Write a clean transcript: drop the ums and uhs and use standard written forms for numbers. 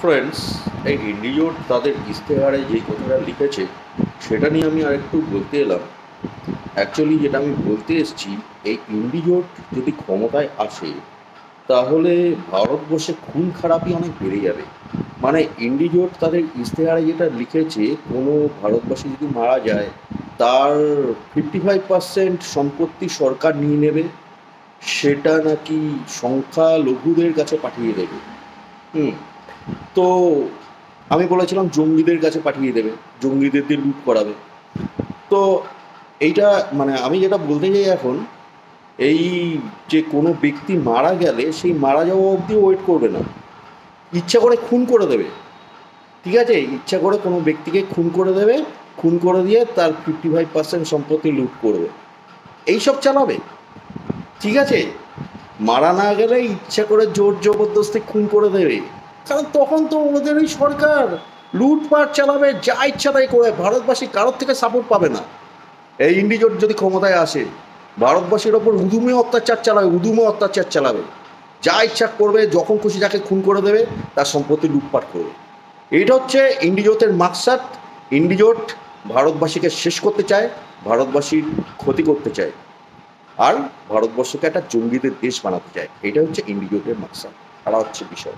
Friends, এই ইন্ডিজোট তাদের ইশতেহারে যেই কথাটা লিখেছে সেটা নিয়ে আমি আরেকটু বলতে এলাম। অ্যাকচুয়ালি যেটা আমি বলতে এসেছি, এই ইন্ডিজোট যদি ক্ষমতায় আসে তাহলে ভারতবর্ষে খুন খারাপই অনেক বেড়ে যাবে। মানে ইন্ডিজোট তাদের ইশতেহারে যেটা লিখেছে, কোনো ভারতবাসী যদি মারা যায় তার 55% সম্পত্তি সরকার নিয়ে নেবে, সেটা নাকি সংখ্যালঘুদের কাছে পাঠিয়ে দেবে। হুম। তো আমি বলেছিলাম জঙ্গিদের কাছে পাঠিয়ে দেবে, জঙ্গিদের দিয়ে লুট করাবে। তো এইটা মানে আমি যেটা বলতে চাই এখন, এই যে কোনো ব্যক্তি মারা গেলে সেই মারা যাওয়া অবধি ওয়েট করবে না, ইচ্ছা করে খুন করে দেবে। ঠিক আছে, ইচ্ছা করে কোনো ব্যক্তিকে খুন করে দেবে, খুন করে দিয়ে তার 55% সম্পত্তি লুট করবে, এইসব চালাবে। ঠিক আছে, মারা না গেলে ইচ্ছা করে জোর জবরদস্তি খুন করে দেবে, কারণ তখন তো ওদেরই সরকার, লুটপাট চালাবে, যা ইচ্ছা তাই করে, ভারতবাসী কারোর থেকে সাপোর্ট পাবে না। এই ইন্ডিজোট যদি ক্ষমতায় আসে, ভারতবাসীর ওপর উদুমে অত্যাচার চালাবে, উদুমে অত্যাচার চালাবে, যা ইচ্ছা করবে, যখন খুশি যাকে খুন করে দেবে, তার সম্পত্তি লুটপাট করবে। এইটা হচ্ছে ইন্ডিজোটের মাকসাদ। ইন্ডিজোট ভারতবাসীকে শেষ করতে চায়, ভারতবাসীর ক্ষতি করতে চায়, আর ভারতবর্ষকে একটা জঙ্গিদের দেশ বানাতে চায়। এটা হচ্ছে ইন্ডিজোটের মাকসাদ, তারা হচ্ছে বিষয়।